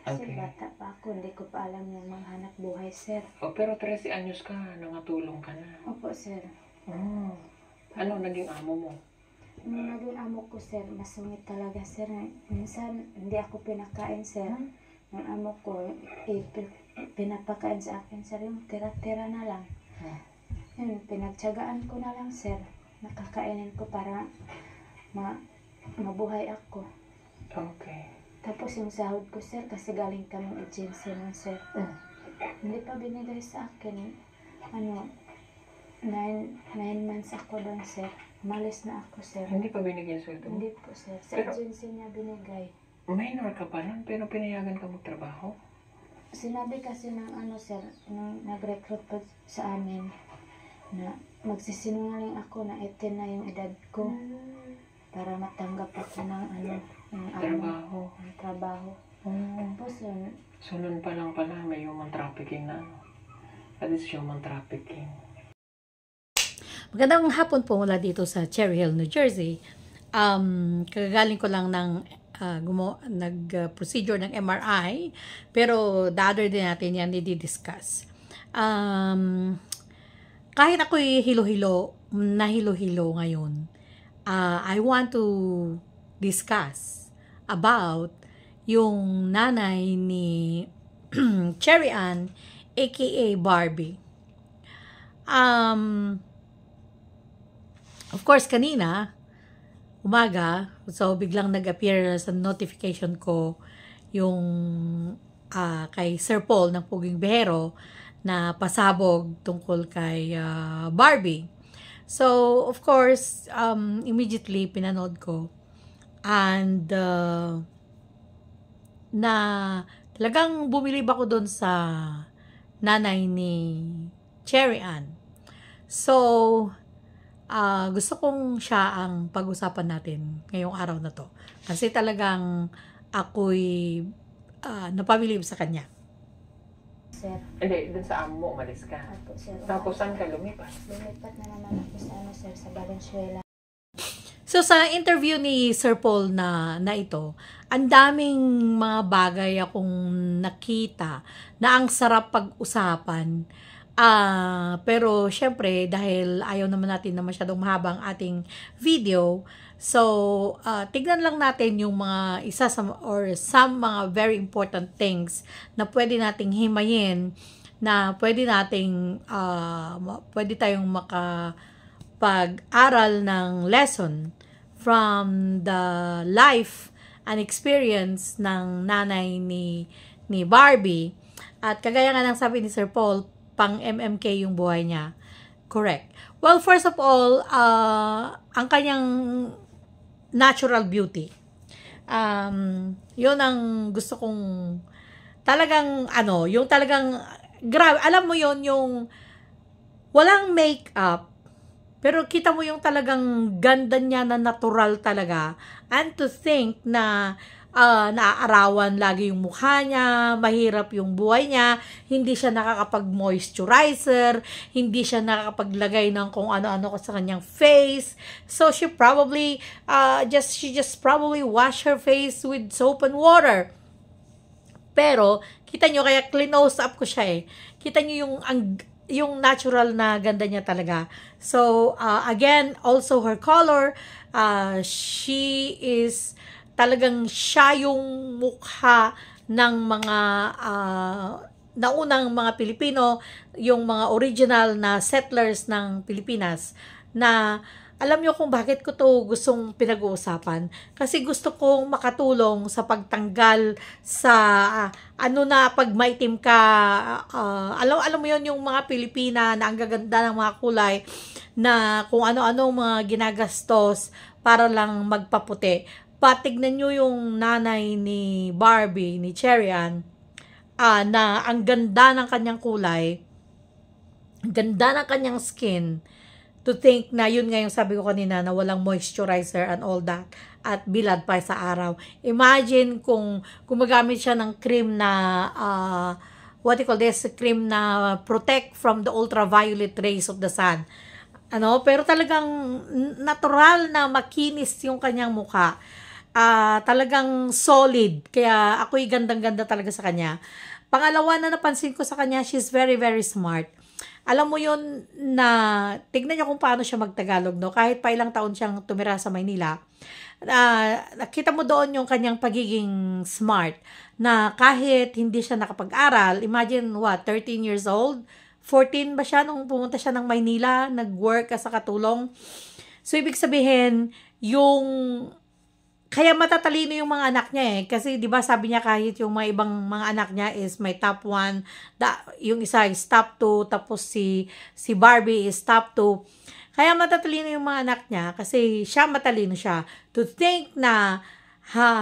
Kasi Okay. bata pa ako, hindi ko pa alam yung mga hanap buhay, sir. Oh, pero 13 anyos ka, nangatulong ka na. Opo, sir. Oh. Ano naging amo mo? Nung naging amo ko, sir, masungit talaga, sir. Minsan, hindi ako pinakain, sir. Yung amo ko, pinapakain sa akin, sir, yung tira-tira na lang. Yun, pinagtyagaan ko na lang, sir. Nakakainin ko para mabuhay ako. Okay. Tapos yung sahod ko, sir, kasi galing kaming agency nun, sir. Hindi pa binigay sa akin. 9 months ako doon, sir. Umalis na ako, sir. Hindi pa binigyan sweldo mo? Hindi po, sir. Sa Pero- agency niya binigay. Minor ka pa nun, pero pinayagan ka magtrabaho? Sinabi kasi ng sir, nung nag-recruit po sa amin, na magsisinungaling ako na 18 na yung edad ko para matanggap ako ng Trabaho. ng trabaho. Tapos yun, So, nun pa lang pala, may human trafficking na. That is human trafficking. Magandang hapon po mula dito sa Cherry Hill, New Jersey. Kagagaling ko lang ng nag-procedure ng MRI, pero the other day natin yan i-discuss. Kahit ako'y hilo-hilo ngayon, I want to discuss about yung nanay ni Cherry Ann, aka Barbie. Of course, kanina, umaga, so biglang nag-appear sa notification ko yung kay Sir Paul ng Puging Behero na pasabog tungkol kay Barbie. So, of course, immediately pinanood ko. And na talagang bumilib ako doon sa nanay ni Cherry Ann. So, gusto kong siya ang pag-usapan natin ngayong araw na to. Kasi talagang ako'y napabilib sa kanya. sir. Hindi, dun sa amo mo, umalis ka. Apo, sir. Tapos saan ka lumipat? Lumipat na naman ako sa sir, sa Valenzuela. So, sa interview ni Sir Paul na ito, ang daming mga bagay akong nakita na ang sarap pag-usapan. Pero, syempre, dahil ayaw naman natin na masyadong mahaba ang ating video, so, tignan lang natin yung mga some mga very important things na pwede nating himayin, na pwede tayong pag-aral ng lesson from the life and experience ng nanay ni Barbie. At kagaya nga ng sabi ni Sir Paul, pang MMK yung buhay niya. Correct. Well, first of all, ang kanyang natural beauty. Yun ang gusto kong talagang yung talagang grabe, alam mo yon, yung walang makeup, pero kita mo yung talagang ganda niya na natural talaga. And to think na naaarawan lagi yung mukha niya, mahirap yung buhay niya, hindi siya nakakapag-moisturizer, hindi siya nakakapaglagay ng kung ano-ano sa kanyang face. So she just probably wash her face with soap and water. Pero kita nyo, kaya close up ko siya eh. Kita nyo yung natural na ganda niya talaga. So, again, also her color, she is talagang siya yung mukha ng mga naunang mga Pilipino, yung mga original na settlers ng Pilipinas, na alam nyo kung bakit ko to gustong pinag-uusapan. Kasi gusto kong makatulong sa pagtanggal sa pag maitim ka, alam mo yon, yung mga Pilipina na ang gaganda ng mga kulay, na kung ano-ano mga ginagastos para lang magpaputi. Patignan nyo yung nanay ni Barbie, ni Cherry Ann, na ang ganda ng kanyang kulay, ang ganda ng kanyang skin, to think na yun nga yung sabi ko kanina, na walang moisturizer and all that, at bilad pa sa araw. Imagine kung gumagamit siya ng cream na cream na protect from the ultraviolet rays of the sun. Pero talagang natural na makinis yung kanyang mukha. talagang solid. Kaya ako'y gandang-ganda talaga sa kanya. Pangalawa na napansin ko sa kanya, she's very, very smart. Alam mo yun na, tignan niyo kung paano siya magtagalog, no? Kahit pa ilang taon siyang tumira sa Maynila, nakita mo doon yung kanyang pagiging smart, na kahit hindi siya nakapag-aral, imagine, 13 years old, 14 ba siya nung pumunta siya ng Maynila, nag-work as a katulong. So, ibig sabihin, kaya matatalino yung mga anak niya kasi 'di ba sabi niya kahit yung mga ibang mga anak niya is may top 1, yung isa is top 2, tapos si Barbie is top 2. Kaya matatalino yung mga anak niya kasi siya matalino siya. To think na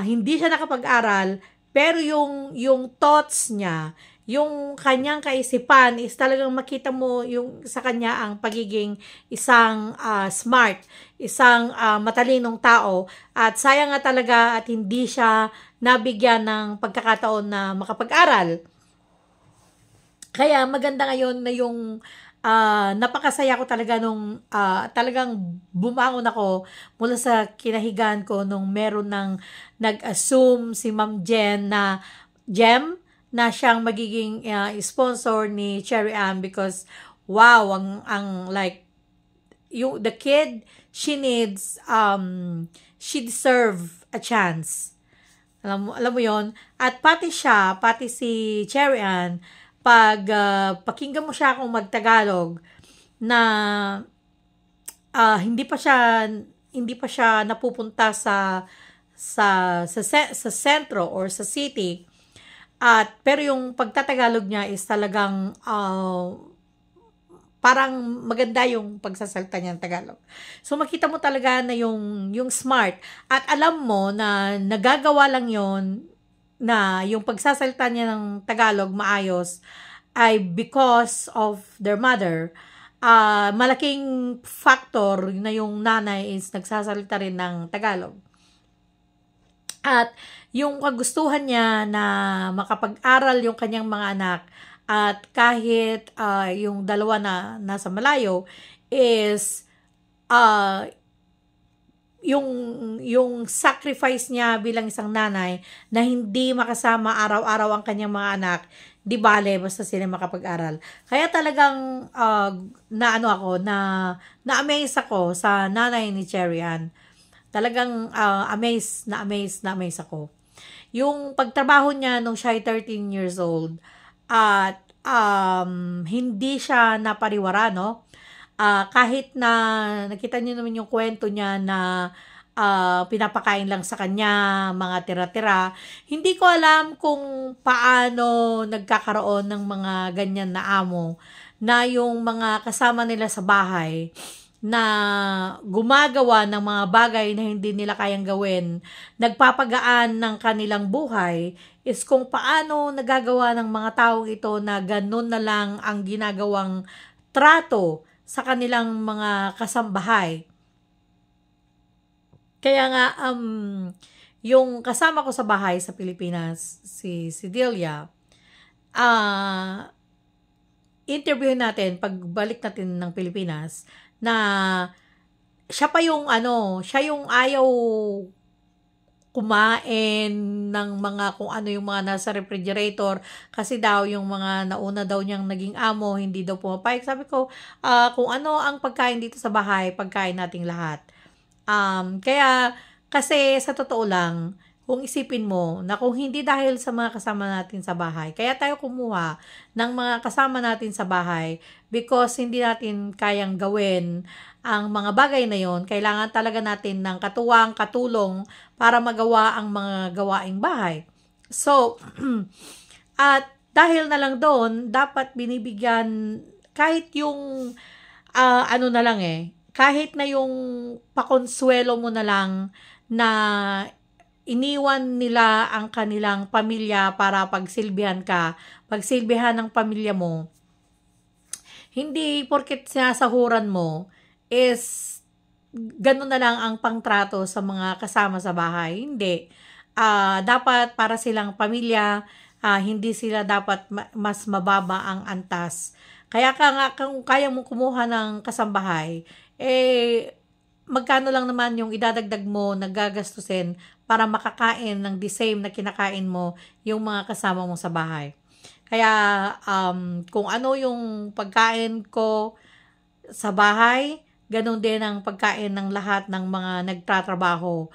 hindi siya nakapag-aral pero yung thoughts niya, yung kanyang kaisipan is talagang makita mo yung sa kanya ang pagiging isang smart, isang matalinong tao, at sayang nga talaga at hindi siya nabigyan ng pagkakataon na makapag-aral. Kaya maganda ngayon na yung napakasaya ko talaga nung talagang bumangon ako mula sa kinahigan ko nung meron ng nag-assume si Ma'am Jem na siyang magiging sponsor ni Cherry Ann because wow, ang like the kid, she deserve a chance. Alam mo yon. At pati si Cherry Ann, pag pakinggan mo siya kung magtagalog na hindi pa siya napupunta sa sentro or sa city. Pero yung pagtatagalog niya is talagang parang maganda yung pagsasalita niya ng Tagalog. So makita mo talaga na yung smart, at alam mo na nagagawa lang yon na yung pagsasalita niya ng Tagalog maayos ay because of their mother. Malaking factor na yung nanay is nagsasalita rin ng Tagalog. At yung kagustuhan niya na makapag-aral yung kanyang mga anak, at kahit yung dalawa na nasa malayo is yung sacrifice niya bilang isang nanay na hindi makasama araw-araw ang kanyang mga anak, di bale basta sila makapag-aral. Kaya talagang na-amaze ako sa nanay ni Cherry Ann. Talagang amazed ako. Yung pagtrabaho niya nung siya ay 13 years old at hindi siya napariwara, no? Kahit na nakita niyo naman yung kwento niya na pinapakain lang sa kanya mga tira-tira, hindi ko alam kung paano nagkakaroon ng mga ganyan na amo na yung mga kasama nila sa bahay na gumagawa ng mga bagay na hindi nila kayang gawin, nagpapagaan ng kanilang buhay, is kung paano nagagawa ng mga taong ito na ganun na lang ang ginagawang trato sa kanilang mga kasambahay. Kaya nga, yung kasama ko sa bahay sa Pilipinas, si Delia, interview natin, pagbalik natin ng Pilipinas, na siya yung ayaw kumain ng mga kung ano yung mga nasa refrigerator kasi daw yung mga nauna daw niyang naging amo hindi daw pumapayag. Sabi ko, kung ano ang pagkain dito sa bahay, pagkain nating lahat. Kaya kasi sa totoo lang, kung isipin mo na kung hindi dahil sa mga kasama natin sa bahay, kaya tayo kumuha ng mga kasama natin sa bahay because hindi natin kayang gawin ang mga bagay na yon, kailangan talaga natin ng katuwang, katulong para magawa ang mga gawaing bahay. So, at dahil na lang doon, dapat binibigyan kahit yung kahit na yung pakonsuelo mo na lang na iniwan nila ang kanilang pamilya para pagsilbihan ng pamilya mo. Hindi porket sinasahuran mo is ganun na lang ang pangtrato sa mga kasama sa bahay. Hindi. Dapat para silang pamilya, hindi sila dapat mas mababa ang antas. Kaya kung kaya mo kumuha ng kasambahay, magkano lang naman yung idadagdag mo na gagastusin para makakain ng the same na kinakain mo yung mga kasama mo sa bahay. Kaya kung ano yung pagkain ko sa bahay, ganun din ang pagkain ng lahat ng mga nagtatrabaho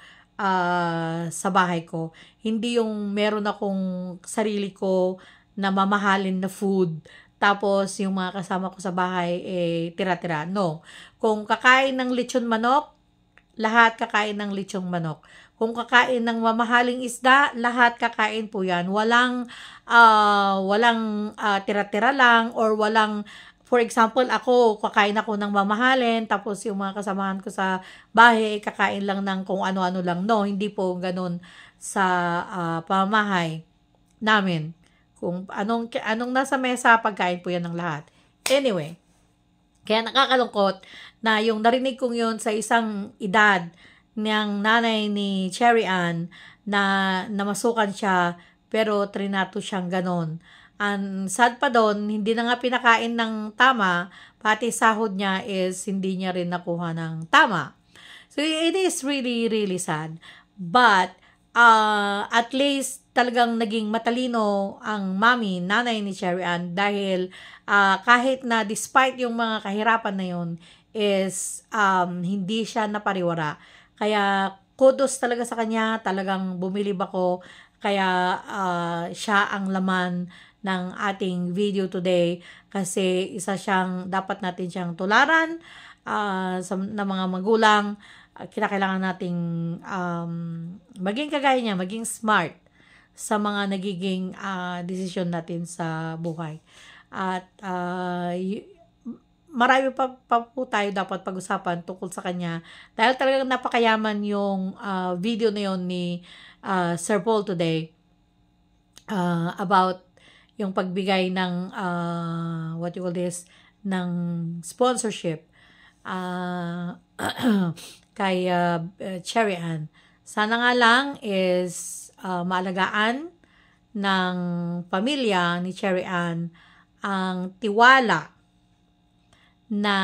sa bahay ko. Hindi yung meron akong sarili ko na mamahalin na food, tapos yung mga kasama ko sa bahay tira-tira. No. Kung kakain ng lechon manok, lahat kakain ng lechong manok. Kung kakain ng mamahaling isda, lahat kakain po yan. Walang tira-tira lang, or walang, for example, ako, kakain ako ng mamahalin, tapos yung mga kasamahan ko sa bahay, kakain lang ng kung ano-ano lang. No, hindi po ganun sa pamamahay namin. Kung anong nasa mesa, pagkain po yan ng lahat. Anyway, kaya nakakalungkot na yung narinig kong yun sa isang edad ng nanay ni Cherry Ann na namasukan siya pero trinato siyang ganon. Ang sad pa doon, hindi na nga pinakain ng tama, pati sahod niya is hindi niya rin nakuha ng tama. So it is really, really sad. But at least talagang naging matalino ang nanay ni Cherry Ann, dahil kahit na despite yung mga kahirapan na yun is hindi siya napariwara. Kaya kudos talaga sa kanya, talagang bumilib ako. Kaya siya ang laman ng ating video today, kasi isa siyang dapat natin siyang tularan na mga magulang. Kinakailangan nating maging kagaya niya, maging smart sa mga nagiging desisyon natin sa buhay. At marami pa po tayo dapat pag-usapan tungkol sa kanya, dahil talagang napakayaman yung video na yun ni Sir Paul today about yung pagbigay ng ng sponsorship kay Cherry Ann. Sana nga lang is maalagaan ng pamilya ni Cherry Ann ang tiwala na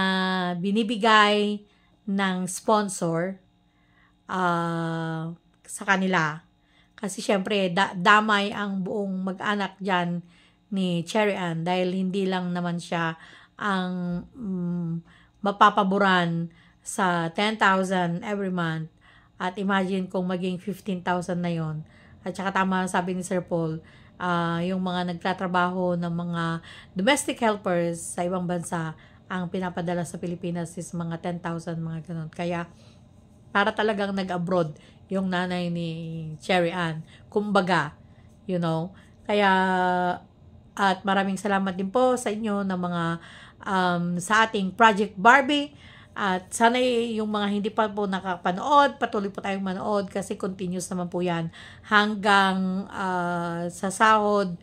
binibigay ng sponsor sa kanila. Kasi syempre, damay ang buong mag-anak dyan ni Cherry Ann, dahil hindi lang naman siya ang mapapaboran sa 10,000 every month. At imagine kung maging 15,000 na yon. At saka tama sabi ni Sir Paul, yung mga nagtatrabaho ng mga domestic helpers sa ibang bansa, ang pinapadala sa Pilipinas is mga 10,000, mga ganun. Kaya para talagang nag-abroad yung nanay ni Cherry Ann. Kumbaga, you know. Kaya, at maraming salamat din po sa inyo ng mga sa ating Project Barbie. At sana yung mga hindi pa po nakapanood, patuloy po tayong manood, kasi continuous naman po yan hanggang sa sahod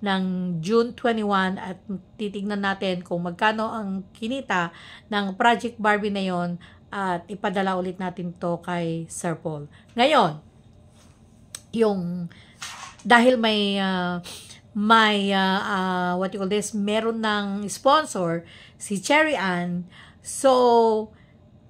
ng June 21, at titignan natin kung magkano ang kinita ng Project Barbie na yon, at ipadala ulit natin to kay Sir Paul. Ngayon, dahil meron ng sponsor si Cherry Ann. So,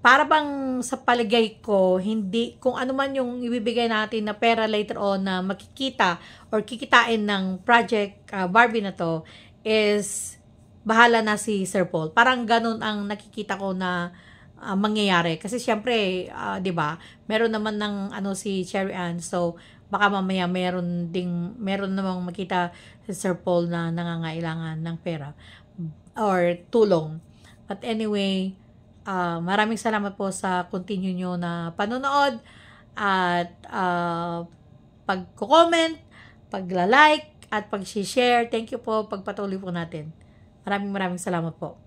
para bang sa paligay ko, hindi, kung ano man yung ibibigay natin na pera later on na makikita or kikitain ng Project Barbie na to, is bahala na si Sir Paul. Parang ganun ang nakikita ko na mangyayari. Kasi syempre, 'di ba? Meron naman ng si Cherry Ann. So, baka mamaya meron namang makita si Sir Paul na nangangailangan ng pera or tulong. But anyway, maraming salamat po sa continue nyo na panonood at pag-comment, pagla-like at pag-share. Thank you po, pagpatuloy po natin. Maraming salamat po.